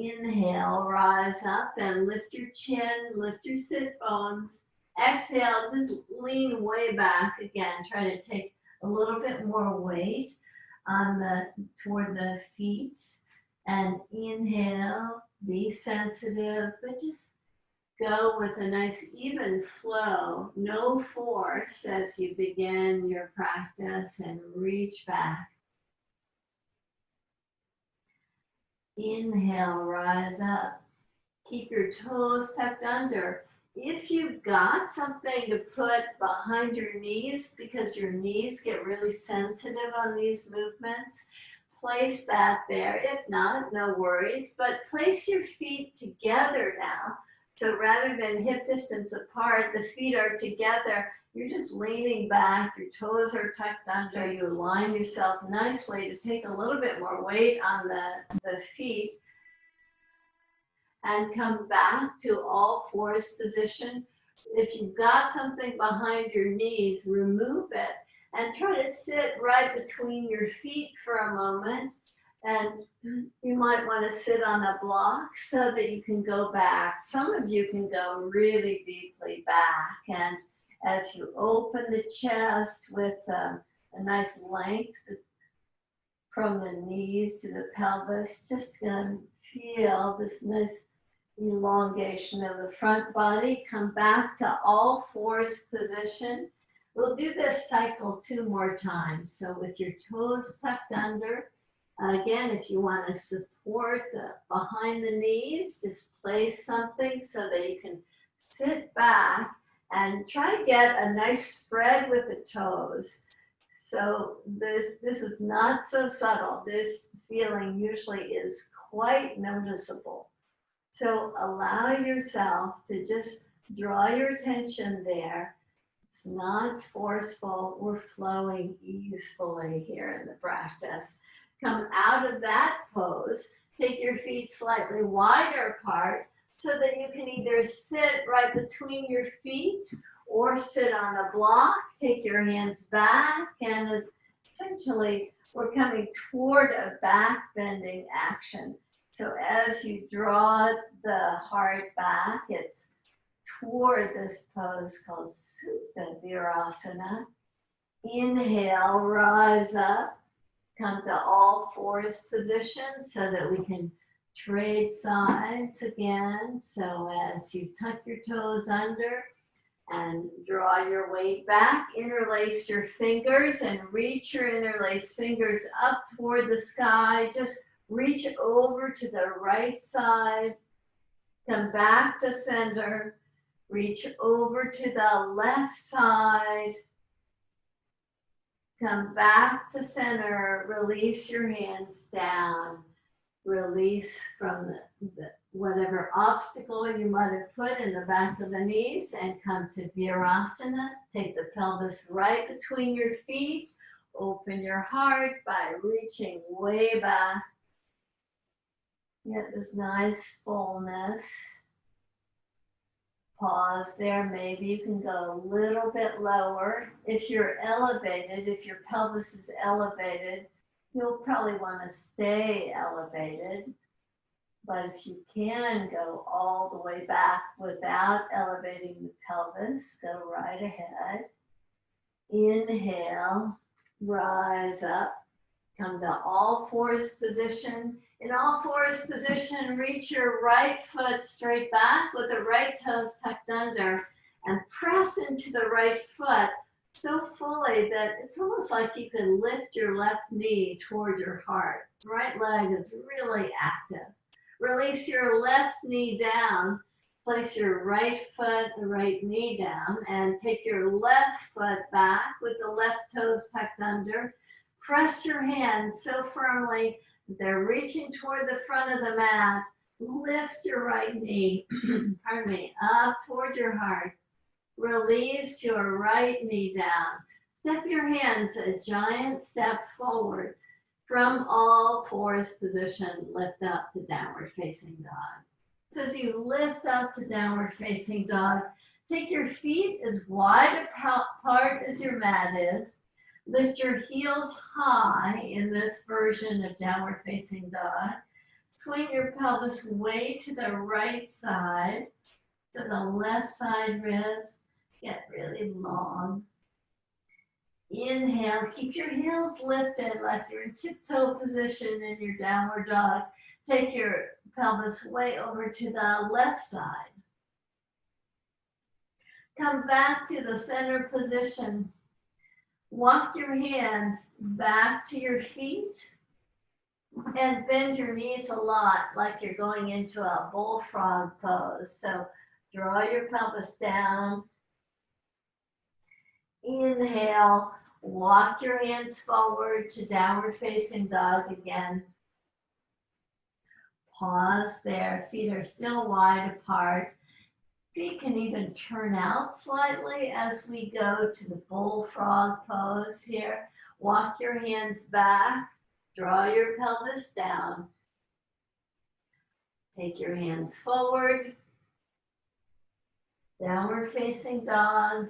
Inhale, rise up and lift your chin, lift your sit bones. Exhale, just lean way back again. Try to take a little bit more weight toward the feet. And inhale, be sensitive, but just go with a nice even flow, no force as you begin your practice and reach back. Inhale, rise up. Keep your toes tucked under. If you've got something to put behind your knees, because your knees get really sensitive on these movements, place that there. If not, no worries, but place your feet together now. So rather than hip distance apart, the feet are together. You're just leaning back, your toes are tucked under. So you align yourself nicely to take a little bit more weight on the feet. And come back to all fours position. If you've got something behind your knees, remove it and try to sit right between your feet for a moment. And you might want to sit on a block so that you can go back. Some of you can go really deeply back. And as you open the chest with a nice length from the knees to the pelvis, just gonna feel this nice elongation of the front body. Come back to all fours position. We'll do this cycle 2 more times. So with your toes tucked under, again, if you want to support behind the knees, just place something so that you can sit back and try to get a nice spread with the toes. So this is not so subtle. This feeling usually is quite noticeable. So allow yourself to just draw your attention there. It's not forceful. We're flowing easily here in the practice. Come out of that pose. Take your feet slightly wider apart so that you can either sit right between your feet or sit on a block. Take your hands back, and essentially we're coming toward a back bending action. So as you draw the heart back, it's toward this pose called supta, virasana. Inhale, rise up, come to all fours position so that we can trade sides again. So as you tuck your toes under and draw your weight back, interlace your fingers and reach your interlaced fingers up toward the sky. Just reach over to the right side, come back to center, reach over to the left side, come back to center, release your hands down, release from whatever obstacle you might have put in the back of the knees, and come to virasana. Take the pelvis right between your feet, open your heart by reaching way back. Get this nice fullness. Pause there. Maybe you can go a little bit lower. If you're elevated, if your pelvis is elevated, you'll probably want to stay elevated. But if you can go all the way back without elevating the pelvis, go right ahead. Inhale, rise up, come to all fours position. In all fours position, reach your right foot straight back with the right toes tucked under and press into the right foot so fully that it's almost like you can lift your left knee toward your heart. Right leg is really active. Release your left knee down. Place your right foot, the right knee down, and take your left foot back with the left toes tucked under. Press your hands so firmly they're reaching toward the front of the mat. Lift your right knee, pardon me, up toward your heart. Release your right knee down. Step your hands a giant step forward. From all fours position, lift up to downward facing dog. So as you lift up to downward facing dog, take your feet as wide apart as your mat is. Lift your heels high in this version of downward facing dog. Swing your pelvis way to the right side, so the left side ribs get really long. Inhale, keep your heels lifted like you're in tiptoe position in your downward dog. Take your pelvis way over to the left side. Come back to the center position. Walk your hands back to your feet and bend your knees a lot like you're going into a bullfrog pose. So draw your pelvis down. Inhale, walk your hands forward to downward facing dog again. Pause there, feet are still wide apart. Feet can even turn out slightly as we go to the bullfrog pose here. Walk your hands back, draw your pelvis down. Take your hands forward, downward facing dog.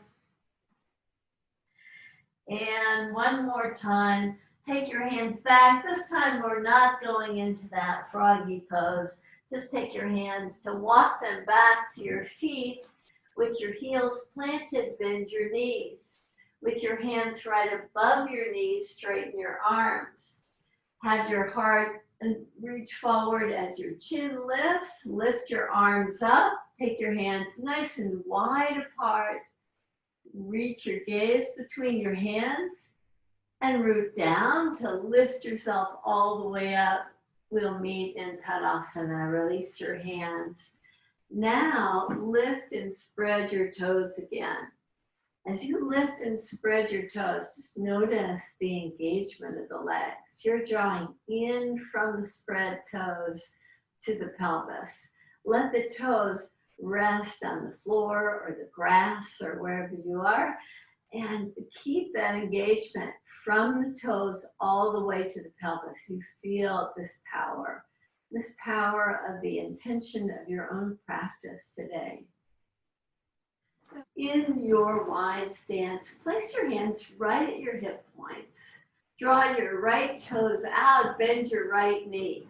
And one more time, take your hands back. This time we're not going into that froggy pose. Just take your hands to walk them back to your feet. With your heels planted, bend your knees. With your hands right above your knees, straighten your arms. Have your heart reach forward as your chin lifts. Lift your arms up. Take your hands nice and wide apart. Reach your gaze between your hands and root down to lift yourself all the way up. We'll meet in Tadasana. Release your hands. Now lift and spread your toes again. As you lift and spread your toes, just notice the engagement of the legs. You're drawing in from the spread toes to the pelvis. Let the toes rest on the floor or the grass or wherever you are, and keep that engagement from the toes all the way to the pelvis. You feel this power of the intention of your own practice today. In your wide stance, place your hands right at your hip points. Draw your right toes out, bend your right knee.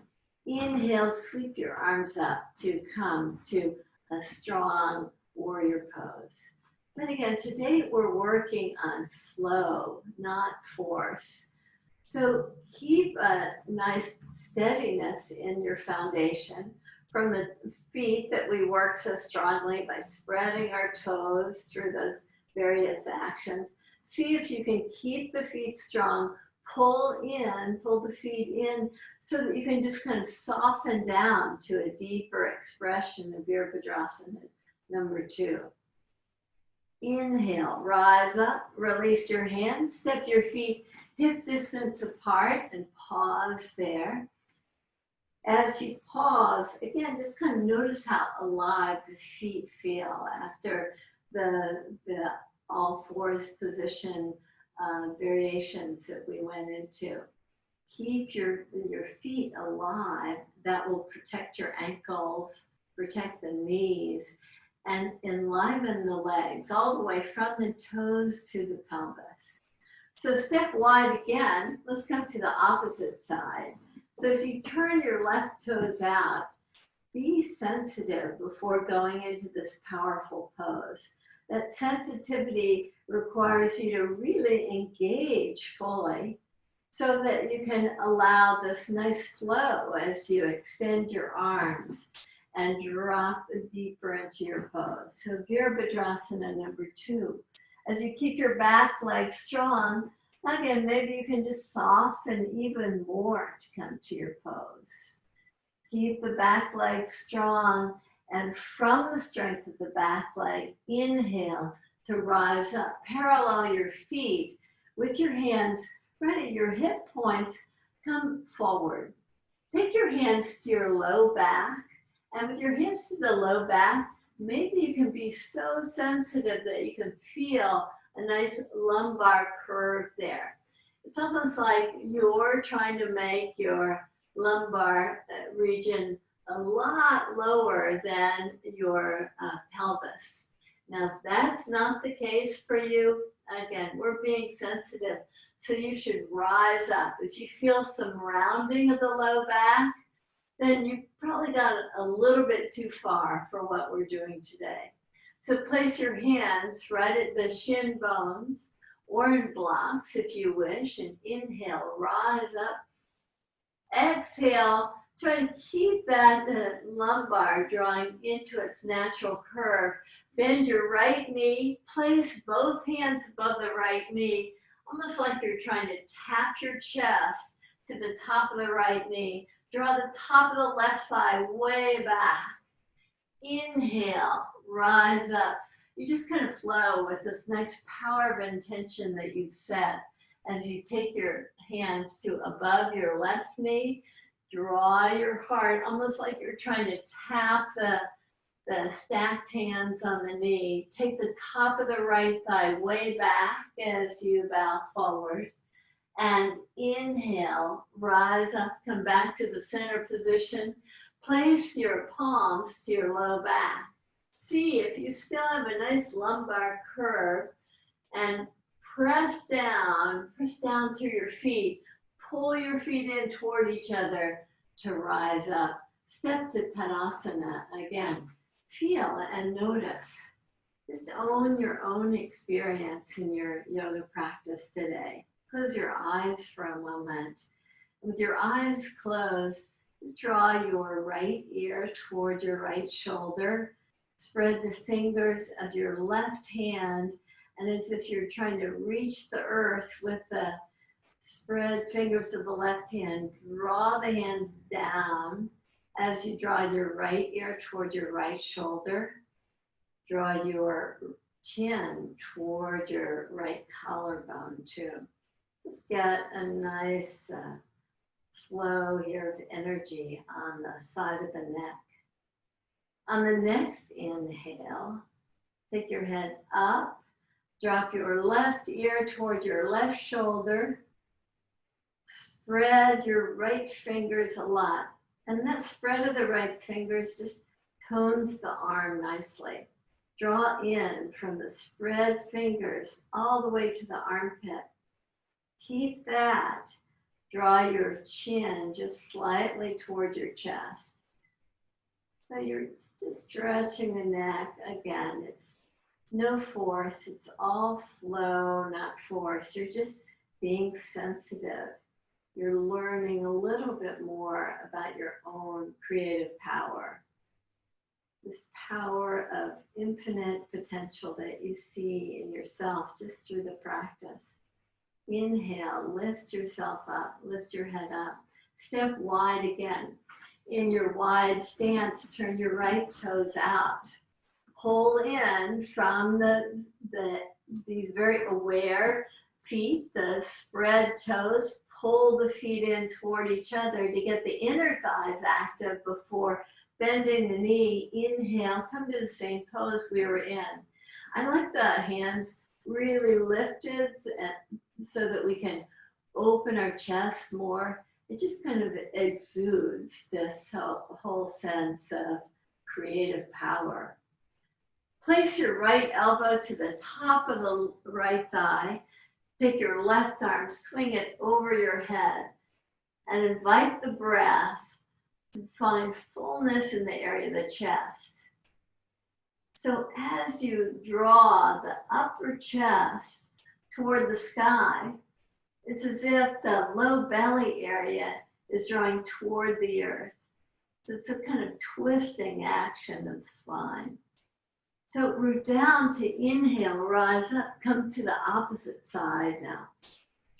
Inhale, sweep your arms up to come to a strong warrior pose. But again, today we're working on flow, not force. So keep a nice steadiness in your foundation from the feet that we work so strongly by spreading our toes through those various actions. See if you can keep the feet strong. Pull the feet in so that you can just kind of soften down to a deeper expression of virabhadrasana number 2. Inhale, rise up, release your hands, step your feet hip distance apart and pause there. As you pause, again, just kind of notice how alive the feet feel after the all fours position variations that we went into. Keep your feet alive. That will protect your ankles, protect the knees, and enliven the legs all the way from the toes to the pelvis. So step wide again. Let's come to the opposite side. So as you turn your left toes out, be sensitive before going into this powerful pose. That sensitivity requires you to really engage fully so that you can allow this nice flow as you extend your arms and drop deeper into your pose. So virabhadrasana number 2. As you keep your back leg strong, again, maybe you can just soften even more to come to your pose. Keep the back leg strong, and from the strength of the back leg, inhale to rise up. Parallel your feet with your hands right at your hip points. Come forward. Take your hands to your low back, and with your hands to the low back, maybe you can be so sensitive that you can feel a nice lumbar curve there. It's almost like you're trying to make your lumbar region a lot lower than your pelvis. Now, if that's not the case for you, again, we're being sensitive, so you should rise up. If you feel some rounding of the low back, then you probably got it a little bit too far for what we're doing today. So place your hands right at the shin bones or in blocks if you wish, and inhale, rise up. Exhale, try to keep that lumbar drawing into its natural curve. Bend your right knee, place both hands above the right knee, almost like you're trying to tap your chest to the top of the right knee. Draw the top of the left side way back. Inhale, rise up. You just kind of flow with this nice power of intention that you've set as you take your hands to above your left knee. Draw your heart, almost like you're trying to tap the stacked hands on the knee. Take the top of the right thigh way back as you bow forward. And inhale, rise up, come back to the center position. Place your palms to your low back. See if you still have a nice lumbar curve, and press down through your feet. Pull your feet in toward each other to rise up. Step to Tadasana again. Feel and notice. Just own your own experience in your yoga practice today. Close your eyes for a moment. With your eyes closed, just draw your right ear toward your right shoulder. Spread the fingers of your left hand, and as if you're trying to reach the earth with the spread fingers of the left hand, draw the hands down as you draw your right ear toward your right shoulder. Draw your chin toward your right collarbone too. Just get a nice flow here of energy on the side of the neck. On the next inhale, take your head up, drop your left ear toward your left shoulder, spread your right fingers a lot. And that spread of the right fingers just tones the arm nicely. Draw in from the spread fingers all the way to the armpit. Keep that. Draw your chin just slightly toward your chest. So you're just stretching the neck. Again, it's no force. It's all flow, not force. You're just being sensitive. You're learning a little bit more about your own creative power. This power of infinite potential that you see in yourself just through the practice. Inhale, lift yourself up, lift your head up. Step wide again. In your wide stance, turn your right toes out. Pull in from these very aware feet, the spread toes. Pull the feet in toward each other to get the inner thighs active before bending the knee. Inhale, come to the same pose we were in. I like the hands really lifted so that we can open our chest more. It just kind of exudes this whole sense of creative power. Place your right elbow to the top of the right thigh. Take your left arm, swing it over your head, and invite the breath to find fullness in the area of the chest. So as you draw the upper chest toward the sky, it's as if the low belly area is drawing toward the earth. So it's a kind of twisting action of the spine. So root down to inhale, rise up, come to the opposite side now.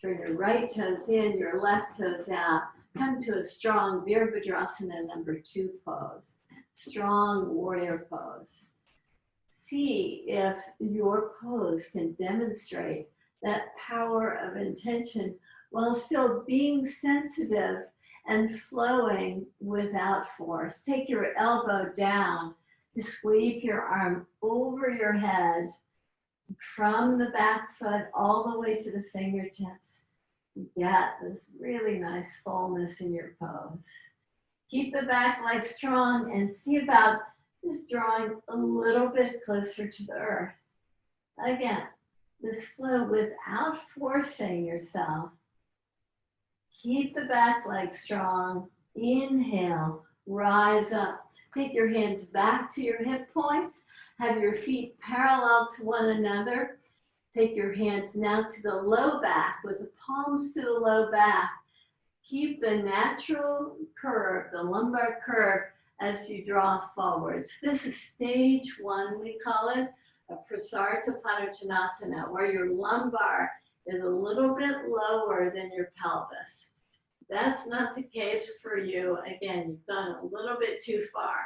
Turn your right toes in, your left toes out. Come to a strong virabhadrasana number 2 pose. Strong warrior pose. See if your pose can demonstrate that power of intention while still being sensitive and flowing without force. Take your elbow down to sweep your arm over your head from the back foot all the way to the fingertips. You get this really nice fullness in your pose. Keep the back leg strong and see about just drawing a little bit closer to the earth. Again, this flow without forcing yourself. Keep the back leg strong. Inhale, rise up. Take your hands back to your hip points. Have your feet parallel to one another. Take your hands now to the low back with the palms to the low back. Keep the natural curve, the lumbar curve, as you draw forwards. This is stage one, we call it, a prasarita padottanasana, where your lumbar is a little bit lower than your pelvis. That's not the case for you. Again, you've gone a little bit too far.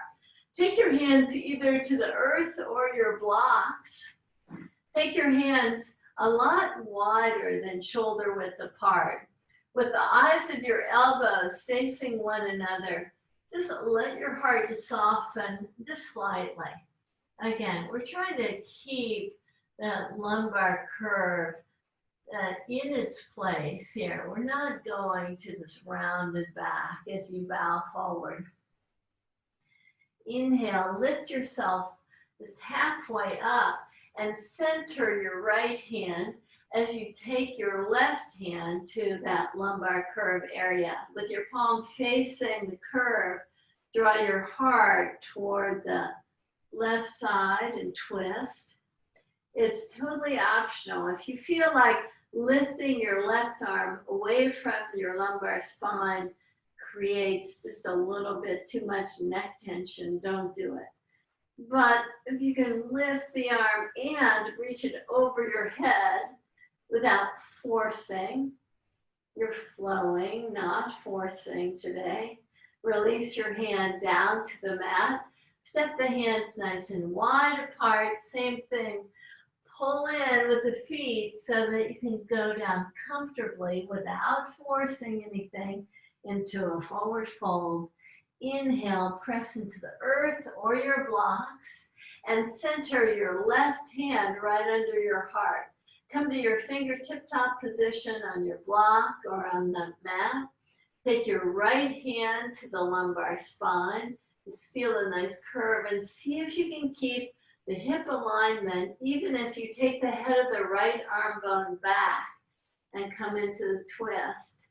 Take your hands either to the earth or your blocks. Take your hands a lot wider than shoulder width apart. With the eyes of your elbows facing one another, just let your heart soften just slightly. Again, we're trying to keep that lumbar curve in its place here. We're not going to this rounded back as you bow forward. Inhale, lift yourself just halfway up and center your right hand as you take your left hand to that lumbar curve area. With your palm facing the curve, draw your heart toward the left side and twist. It's totally optional. If you feel like lifting your left arm away from your lumbar spine creates just a little bit too much neck tension, don't do it. But if you can lift the arm and reach it over your head without forcing, you're flowing, not forcing today. Release your hand down to the mat. Step the hands nice and wide apart. Same thing. Pull in with the feet so that you can go down comfortably without forcing anything into a forward fold. Inhale, press into the earth or your blocks and center your left hand right under your heart. Come to your fingertip top position on your block or on the mat. Take your right hand to the lumbar spine. Just feel a nice curve and see if you can keep the hip alignment even as you take the head of the right arm bone back and come into the twist.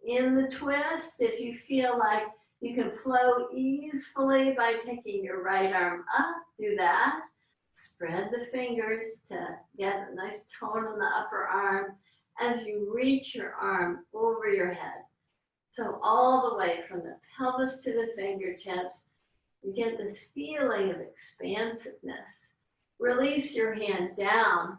In the twist, if you feel like you can flow easily by taking your right arm up, do that. Spread the fingers to get a nice tone on the upper arm as you reach your arm over your head. So all the way from the pelvis to the fingertips, you get this feeling of expansiveness. Release your hand down.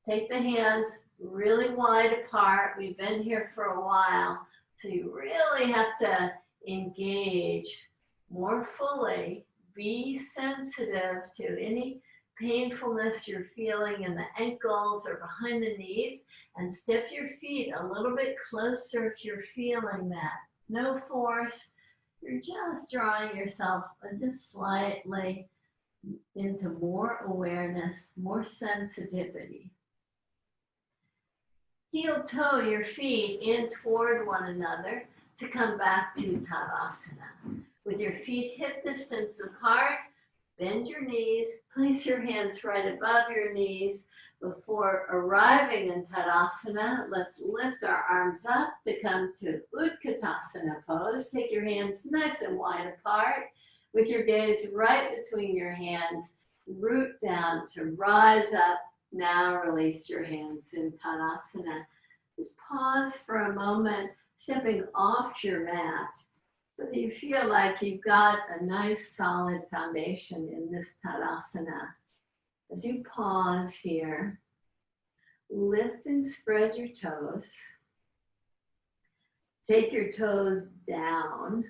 Take the hands really wide apart. We've been here for a while, so you really have to engage more fully. Be sensitive to any painfulness you're feeling in the ankles or behind the knees, and step your feet a little bit closer if you're feeling that. No force. You're just drawing yourself just slightly into more awareness, more sensitivity. Heel toe your feet in toward one another to come back to Tadasana. With your feet hip distance apart, bend your knees, place your hands right above your knees. Before arriving in Tadasana, let's lift our arms up to come to Utkatasana pose. Take your hands nice and wide apart. With your gaze right between your hands, root down to rise up. Now release your hands in Tadasana. Just pause for a moment, stepping off your mat, so that you feel like you've got a nice solid foundation in this Tadasana. As you pause here, lift and spread your toes. Take your toes down,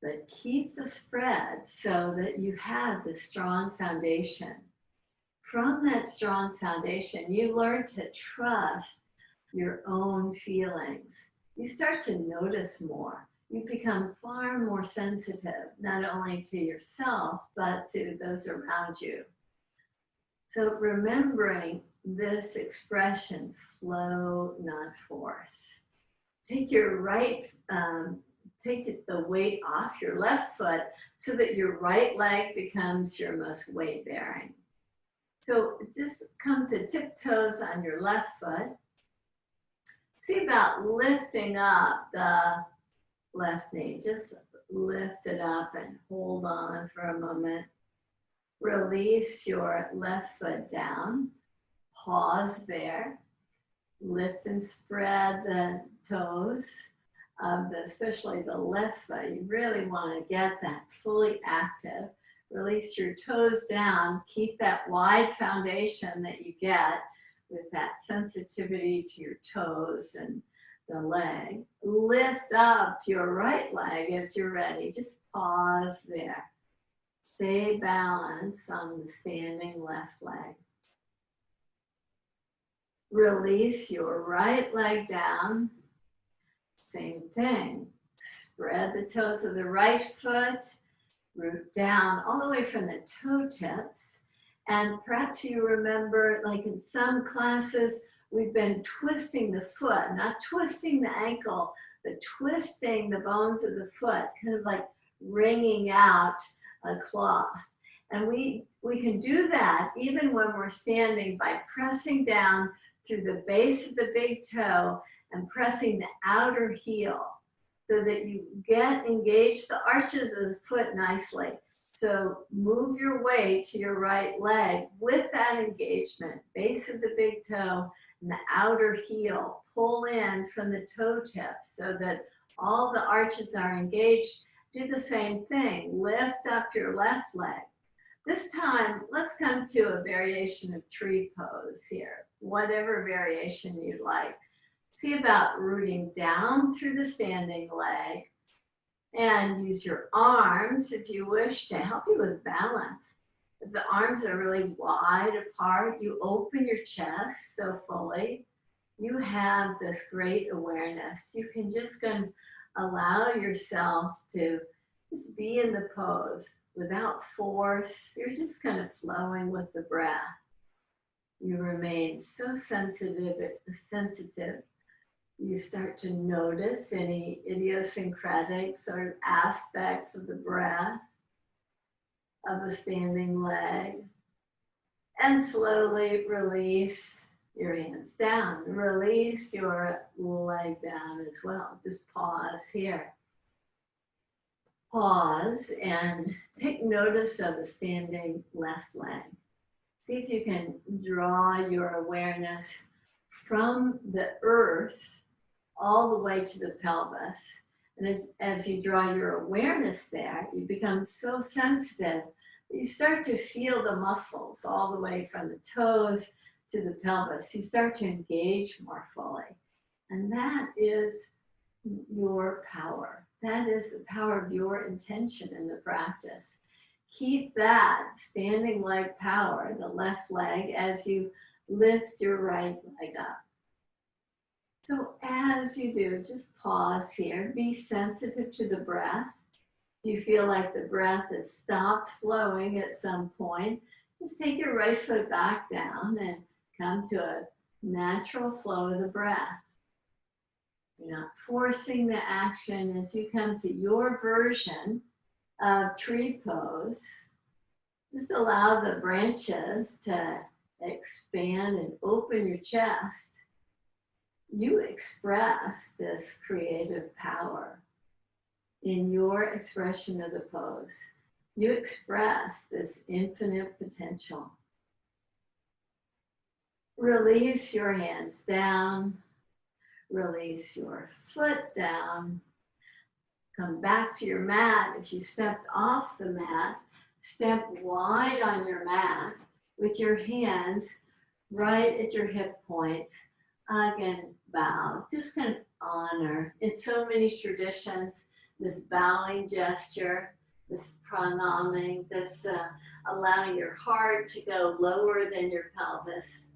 but keep the spread so that you have the strong foundation. From that strong foundation, you learn to trust your own feelings. You start to notice more. You become far more sensitive, not only to yourself, but to those around you. So remembering this expression, flow, not force. Take your take the weight off your left foot so that your right leg becomes your most weight bearing. So just come to tiptoes on your left foot. See about lifting up the left knee, just lift it up and hold on for a moment. Release your left foot down. Pause there. Lift and spread the toes of especially the left foot. You really want to get that fully active. Release your toes down. Keep that wide foundation that you get with that sensitivity to your toes and the leg. Lift up your right leg as you're ready. Just pause there. Stay balanced on the standing left leg. Release your right leg down. Same thing. Spread the toes of the right foot. Root down all the way from the toe tips. And perhaps you remember, like in some classes, we've been twisting the foot, not twisting the ankle, but twisting the bones of the foot, kind of like wringing out a cloth. And we can do that even when we're standing by pressing down through the base of the big toe and pressing the outer heel so that you engage the arches of the foot nicely. So move your weight to your right leg with that engagement, base of the big toe and the outer heel. Pull in from the toe tips so that all the arches are engaged. Do the same thing. Lift up your left leg. This time, let's come to a variation of tree pose here, whatever variation you'd like. See about rooting down through the standing leg and use your arms, if you wish, to help you with balance. If the arms are really wide apart, you open your chest so fully. You have this great awareness. You can just allow yourself to just be in the pose without force. You're just kind of flowing with the breath. You remain so sensitive. You start to notice any idiosyncratic sort of aspects of the breath of a standing leg. And slowly release your hands down. Release your leg down as well. Just pause here. Pause and take notice of the standing left leg. See if you can draw your awareness from the earth all the way to the pelvis. And as you draw your awareness there, you become so sensitive that you start to feel the muscles all the way from the toes to the pelvis. You start to engage more fully. And that is your power. That is the power of your intention in the practice. Keep that standing leg power, the left leg, as you lift your right leg up. So as you do, just pause here. Be sensitive to the breath. If you feel like the breath has stopped flowing at some point, just take your right foot back down and come to a natural flow of the breath. You're not forcing the action. As you come to your version of tree pose, just allow the branches to expand and open your chest. You express this creative power in your expression of the pose. You express this infinite potential. Release your hands down. Release your foot down. Come back to your mat. If you stepped off the mat, step wide on your mat with your hands right at your hip points. Again, bow. Just kind of honor. In so many traditions, this bowing gesture, this pranaming, this allowing your heart to go lower than your pelvis,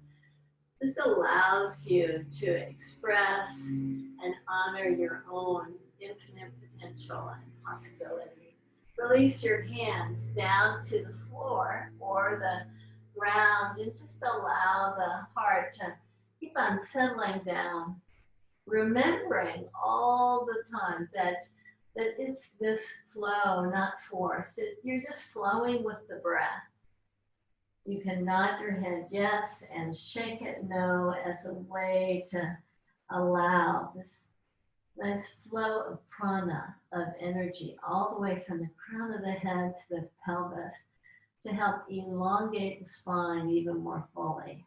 just allows you to express and honor your own infinite potential and possibility. Release your hands down to the floor or the ground and just allow the heart to keep on settling down, remembering all the time that it's this flow, not force. You're just flowing with the breath. You can nod your head yes and shake it no as a way to allow this Nice flow of prana, of energy, all the way from the crown of the head to the pelvis to help elongate the spine even more fully.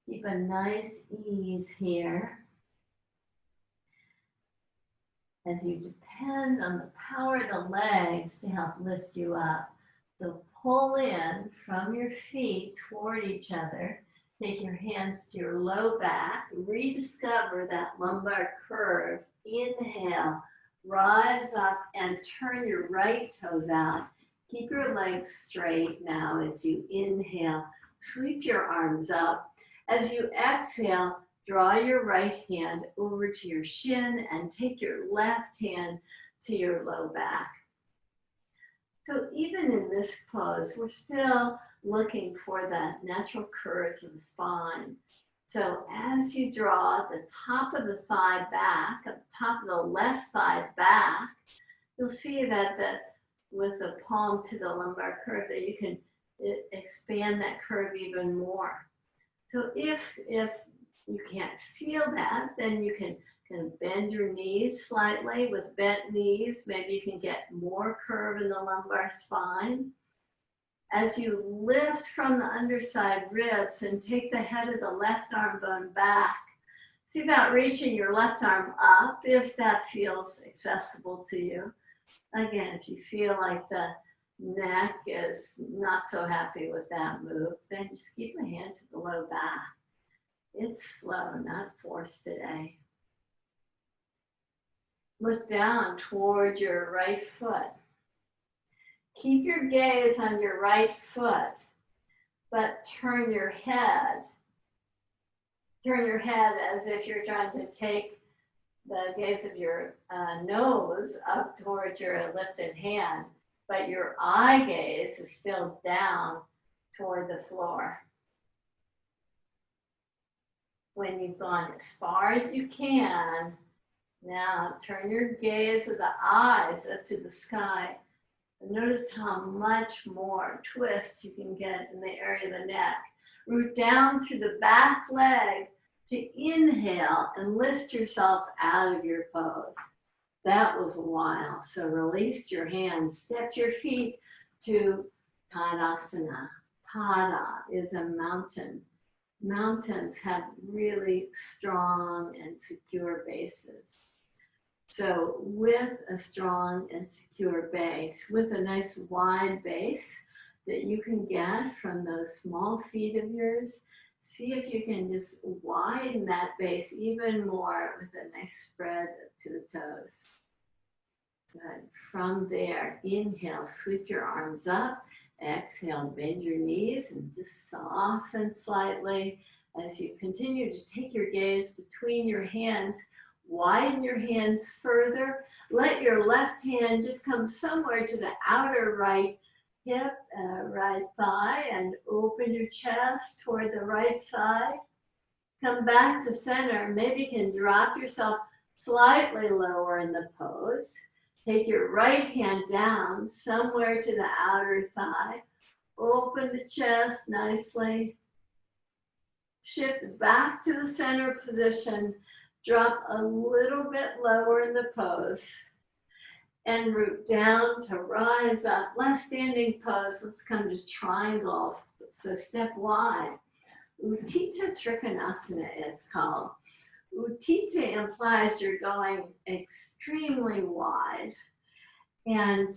Keep a nice ease here as you depend on the power of the legs to help lift you up. So pull in from your feet toward each other. Take your hands to your low back. Rediscover that lumbar curve. Inhale, rise up and turn your right toes out. Keep your legs straight now as you inhale. Sweep your arms up. As you exhale, draw your right hand over to your shin and take your left hand to your low back. So even in this pose, we're still looking for that natural curve to the spine. So as you draw the top of the thigh back, at the top of the left thigh back, you'll see that with the palm to the lumbar curve that you can expand that curve even more. So if you can't feel that, then you can bend your knees slightly. With bent knees, maybe you can get more curve in the lumbar spine. As you lift from the underside ribs and take the head of the left arm bone back, see about reaching your left arm up if that feels accessible to you. Again, if you feel like the neck is not so happy with that move, then just keep the hand to the low back. It's flow, not force today. Look down toward your right foot. Keep your gaze on your right foot, but turn your head. Turn your head as if you're trying to take the gaze of your nose up toward your lifted hand, but your eye gaze is still down toward the floor. When you've gone as far as you can, now turn your gaze of the eyes up to the sky. And notice how much more twist you can get in the area of the neck. Root down through the back leg to inhale and lift yourself out of your pose. That was a while. So release your hands, step your feet to padottanasana. Pada is a mountain. Mountains have really strong and secure bases. So with a strong and secure base, with a nice wide base that you can get from those small feet of yours, see if you can just widen that base even more with a nice spread to the toes. Good. From there, inhale, sweep your arms up. Exhale, bend your knees and just soften slightly as you continue to take your gaze between your hands. Widen your hands further. Let your left hand just come somewhere to the outer right hip, right thigh, and open your chest toward the right side. Come back to center. Maybe you can drop yourself slightly lower in the pose. Take your right hand down somewhere to the outer thigh. Open the chest nicely. Shift back to the center position. Drop a little bit lower in the pose. And root down to rise up. Last standing pose. Let's come to triangles. So step wide. Uttitha trikonasana it's called. Uttitha implies you're going extremely wide. And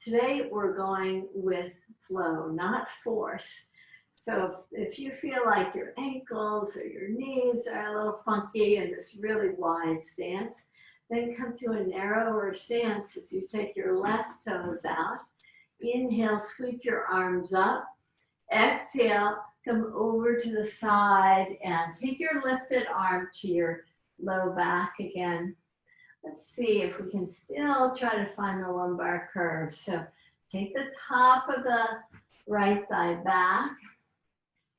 today we're going with flow, not force. So if you feel like your ankles or your knees are a little funky in this really wide stance, then come to a narrower stance as you take your left toes out. Inhale, sweep your arms up. Exhale, come over to the side and take your lifted arm to your low back again. Let's see if we can still try to find the lumbar curve. So take the top of the right thigh back.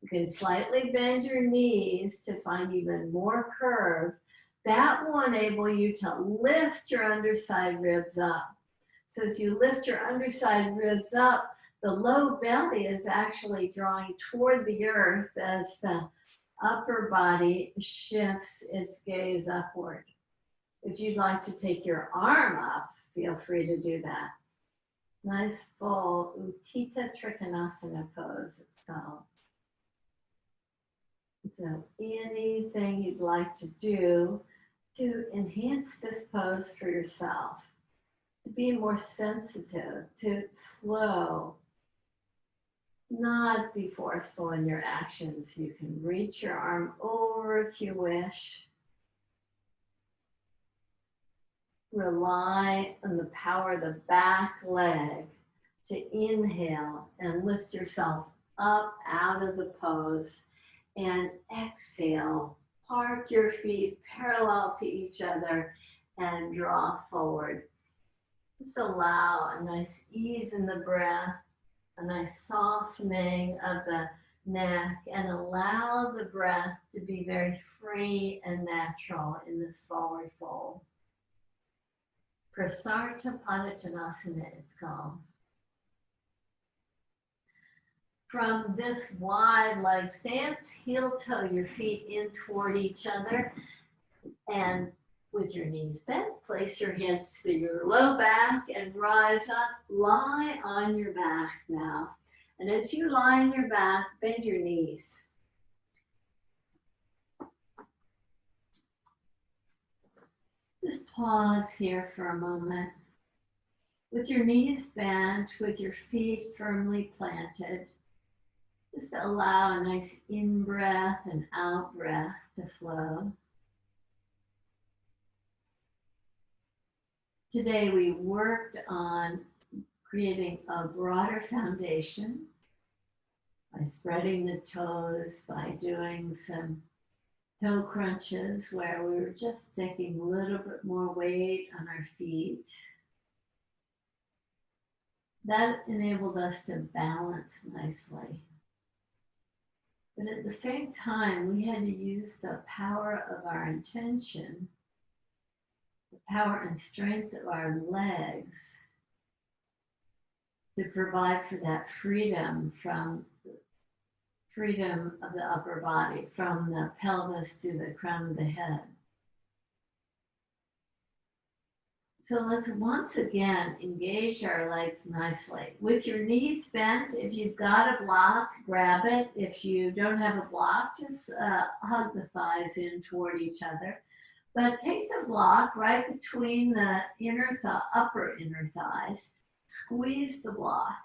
You can slightly bend your knees to find even more curve. That will enable you to lift your underside ribs up. So as you lift your underside ribs up, the low belly is actually drawing toward the earth as the upper body shifts its gaze upward. If you'd like to take your arm up, feel free to do that. Nice full uttitha trikonasana pose, it's called. So anything you'd like to do to enhance this pose for yourself, to be more sensitive, to flow, not be forceful in your actions. You can reach your arm over if you wish. Rely on the power of the back leg to inhale and lift yourself up out of the pose, and exhale. Park your feet parallel to each other and draw forward. Just allow a nice ease in the breath, a nice softening of the neck, and allow the breath to be very free and natural in this forward fold. Prasarita padottanasana, it's called. From this wide leg stance, heel toe your feet in toward each other, and with your knees bent, place your hands to your low back and rise up. Lie on your back now. And as you lie on your back, bend your knees. Just pause here for a moment. With your knees bent, with your feet firmly planted, just allow a nice in-breath and out-breath to flow. Today we worked on creating a broader foundation by spreading the toes, by doing some toe crunches where we were just taking a little bit more weight on our feet. That enabled us to balance nicely. But at the same time, we had to use the power of our intention, the power and strength of our legs to provide for that freedom from freedom of the upper body, from the pelvis to the crown of the head. So let's once again engage our legs nicely. With your knees bent, if you've got a block, grab it. If you don't have a block, just hug the thighs in toward each other. But take the block right between the upper inner thighs. Squeeze the block.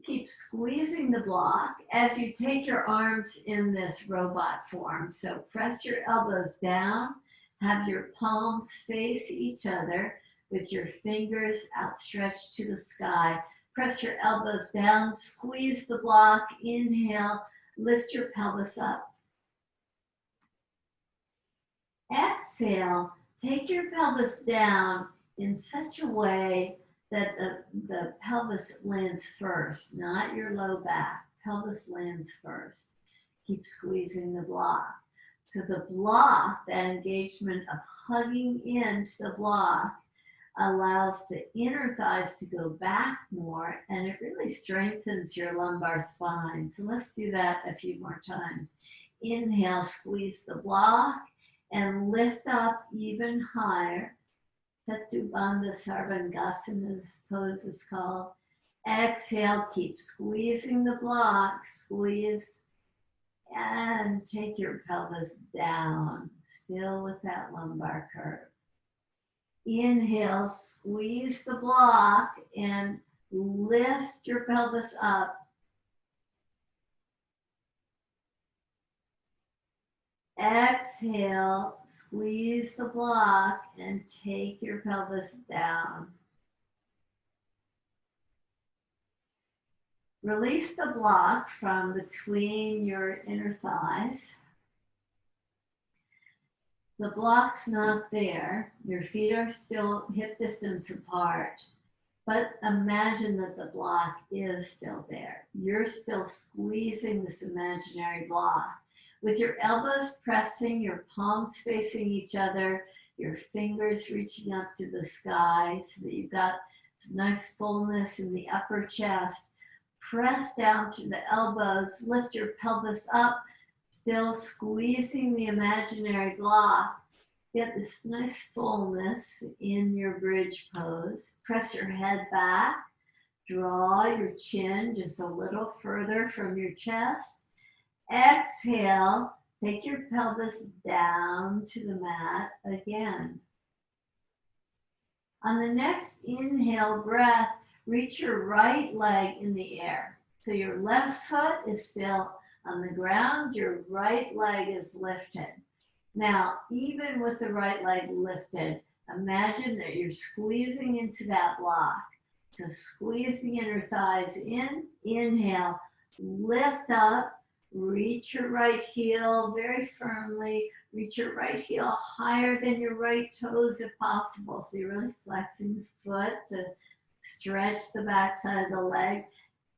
Keep squeezing the block as you take your arms in this robot form. So press your elbows down. Have your palms face each other with your fingers outstretched to the sky. Press your elbows down, squeeze the block, inhale, lift your pelvis up. Exhale, take your pelvis down in such a way that the pelvis lands first, not your low back. Pelvis lands first. Keep squeezing the block. So the block, that engagement of hugging into the block, allows the inner thighs to go back more, and it really strengthens your lumbar spine. So let's do that a few more times. Inhale, squeeze the block, and lift up even higher. Bandha Sarvangasana, this pose is called. Exhale, keep squeezing the block, squeeze, and take your pelvis down, still with that lumbar curve. Inhale, squeeze the block and lift your pelvis up. Exhale, squeeze the block and take your pelvis down. Release the block from between your inner thighs. The block's not there. Your feet are still hip distance apart, but imagine that the block is still there. You're still squeezing this imaginary block. With your elbows pressing, your palms facing each other, your fingers reaching up to the sky so that you've got this nice fullness in the upper chest. Press down through the elbows, lift your pelvis up, Still squeezing the imaginary block. Get this nice fullness in your bridge pose. Press your head back. Draw your chin just a little further from your chest. Exhale. Take your pelvis down to the mat again. On the next inhale breath, reach your right leg in the air. So your left foot is still on the ground, your right leg is lifted. Now, even with the right leg lifted, imagine that you're squeezing into that block. So squeeze the inner thighs in, inhale, lift up, reach your right heel very firmly, reach your right heel higher than your right toes if possible. So you're really flexing the foot to stretch the backside of the leg.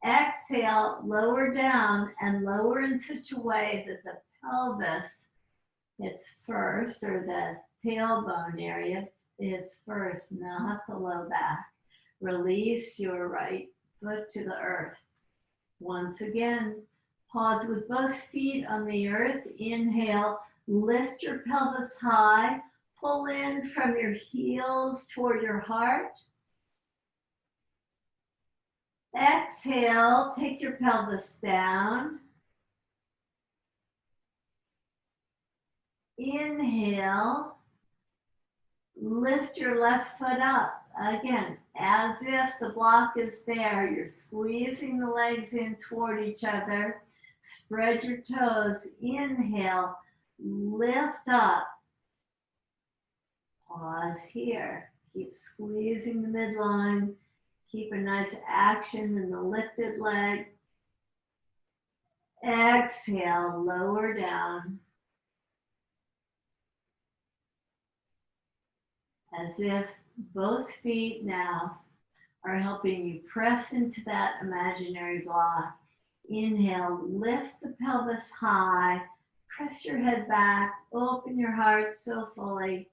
Exhale, lower down and lower in such a way that the pelvis hits first, or the tailbone area hits first, not the low back. Release your right foot to the earth. Once again, pause with both feet on the earth. Inhale, lift your pelvis high. Pull in from your heels toward your heart. Exhale, take your pelvis down. Inhale, lift your left foot up. Again, as if the block is there, you're squeezing the legs in toward each other. Spread your toes. Inhale, lift up. Pause here. Keep squeezing the midline. Keep a nice action in the lifted leg. Exhale, lower down. As if both feet now are helping you press into that imaginary block. Inhale, lift the pelvis high, press your head back, open your heart so fully.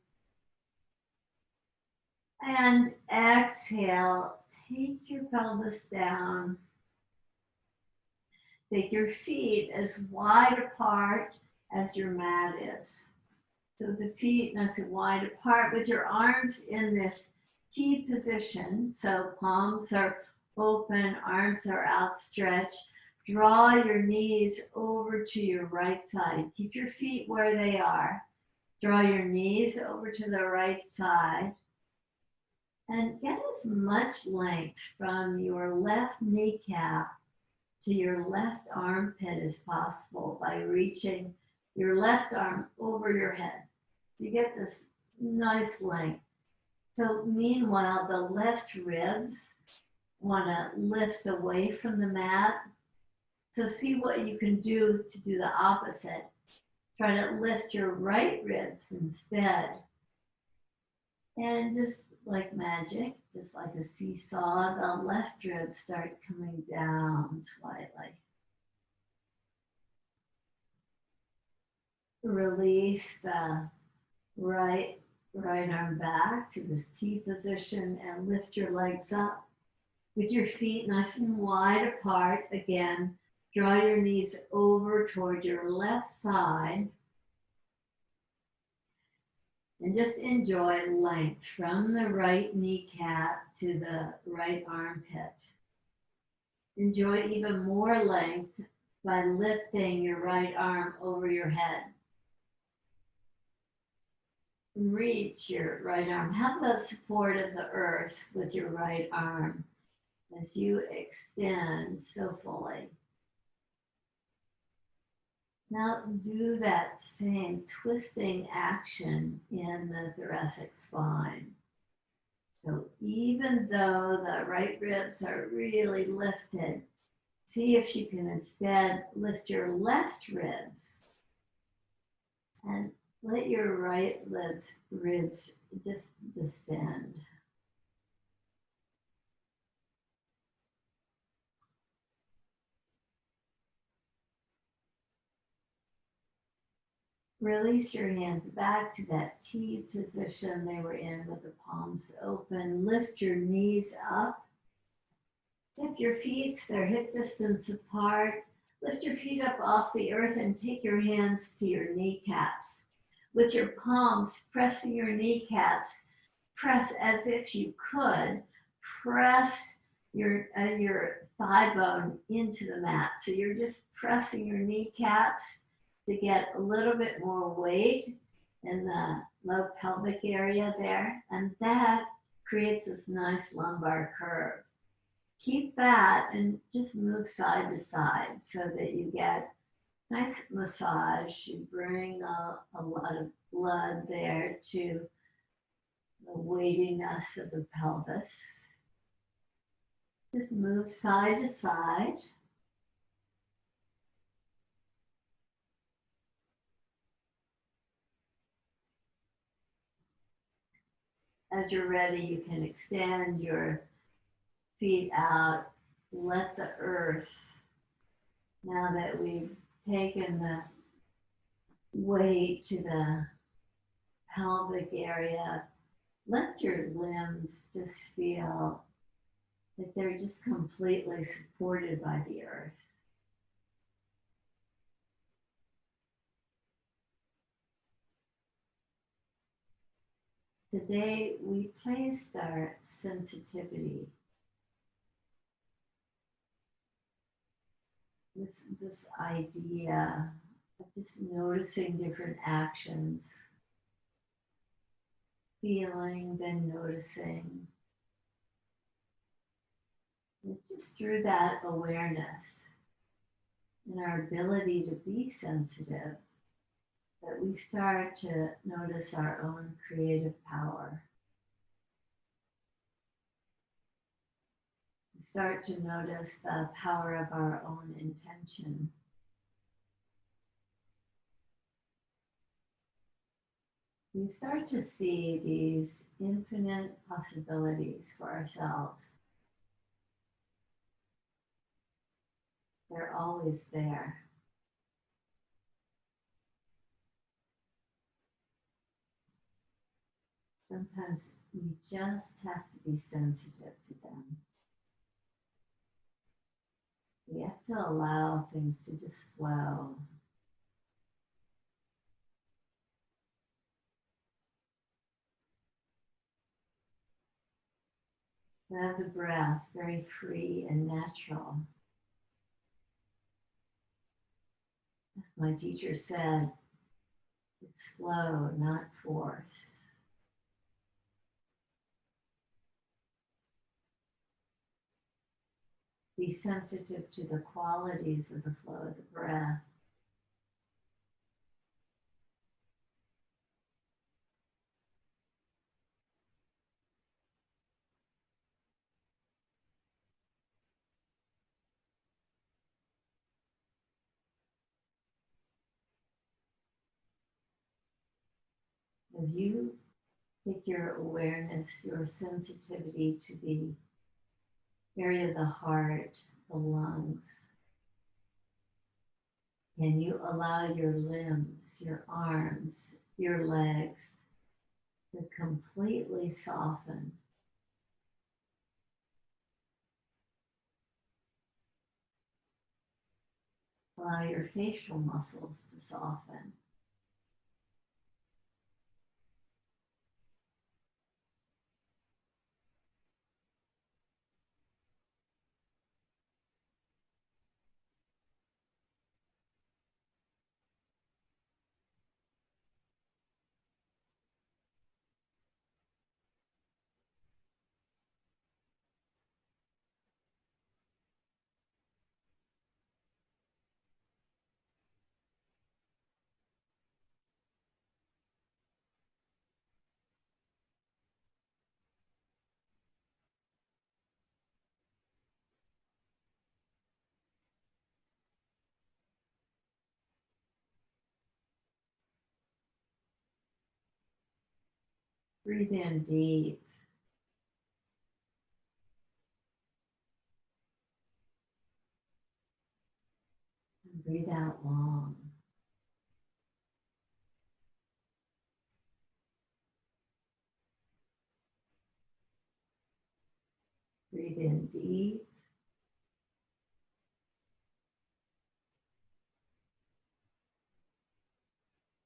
And exhale, take your pelvis down. Take your feet as wide apart as your mat is. So the feet nice and wide apart with your arms in this T position. So palms are open, arms are outstretched. Draw your knees over to your right side. Keep your feet where they are. Draw your knees over to the right side. And get as much length from your left kneecap to your left armpit as possible by reaching your left arm over your head. You get this nice length. So meanwhile, the left ribs want to lift away from the mat. So see what you can do to do the opposite. Try to lift your right ribs instead. And just like magic, just like a seesaw, the left ribs start coming down slightly. Release the right arm back to this T position and lift your legs up with your feet nice and wide apart. Again, draw your knees over toward your left side. And just enjoy length from the right kneecap to the right armpit. Enjoy even more length by lifting your right arm over your head. Reach your right arm. Have the support of the earth with your right arm as you extend so fully. Now do that same twisting action in the thoracic spine. So even though the right ribs are really lifted, see if you can instead lift your left ribs and let your right ribs just descend. Release your hands back to that T position they were in with the palms open. Lift your knees up. Tip your feet, they're hip distance apart. Lift your feet up off the earth and take your hands to your kneecaps. With your palms pressing your kneecaps, press as if you could press your thigh bone into the mat. So you're just pressing your kneecaps to get a little bit more weight in the low pelvic area there, and that creates this nice lumbar curve. Keep that and just move side to side so that you get nice massage. You bring a lot of blood there to the weightiness of the pelvis. Just move side to side. As you're ready, you can extend your feet out. Let the earth, now that we've taken the weight to the pelvic area, let your limbs just feel that they're just completely supported by the earth. Today, we placed our sensitivity, this idea of just noticing different actions, feeling, then noticing. It's just through that awareness and our ability to be sensitive that we start to notice our own creative power. We start to notice the power of our own intention. We start to see these infinite possibilities for ourselves. They're always there. Sometimes we just have to be sensitive to them. We have to allow things to just flow. Let the breath very free and natural. As my teacher said, it's flow, not force. Be sensitive to the qualities of the flow of the breath. As you take your awareness, your sensitivity to the area of the heart, the lungs, and you allow your limbs, your arms, your legs to completely soften. Allow your facial muscles to soften. Breathe in deep. And breathe out long. Breathe in deep.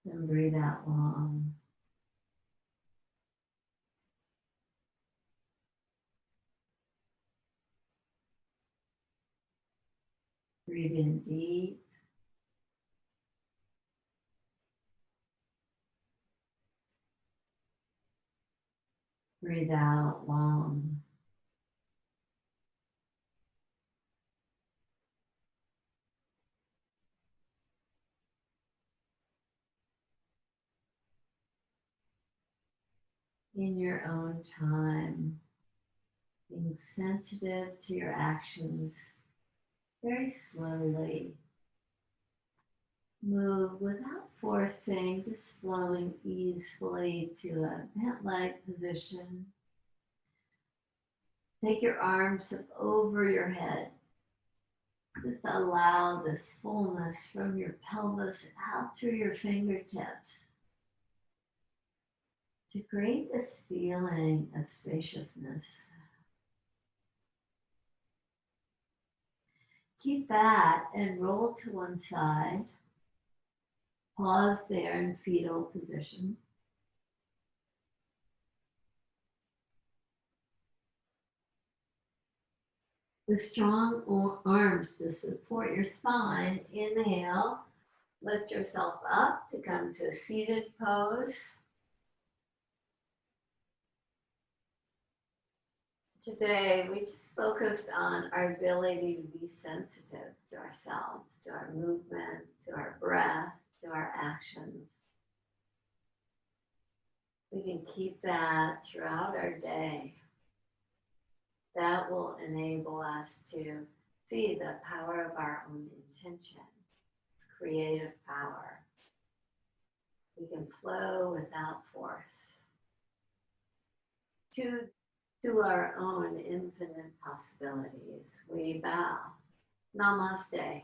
And breathe out long. Breathe in deep. Breathe out long. In your own time, being sensitive to your actions, very slowly. Move without forcing, just flowing easily to a bent leg position. Take your arms up over your head. Just allow this fullness from your pelvis out through your fingertips to create this feeling of spaciousness. Keep that and roll to one side. Pause there in fetal position. With strong arms to support your spine, inhale, lift yourself up to come to a seated pose. Today, we just focused on our ability to be sensitive to ourselves, to our movement, to our breath, to our actions. We can keep that throughout our day. That will enable us to see the power of our own intention. It's creative power. We can flow without force to our own infinite possibilities. We bow. Namaste.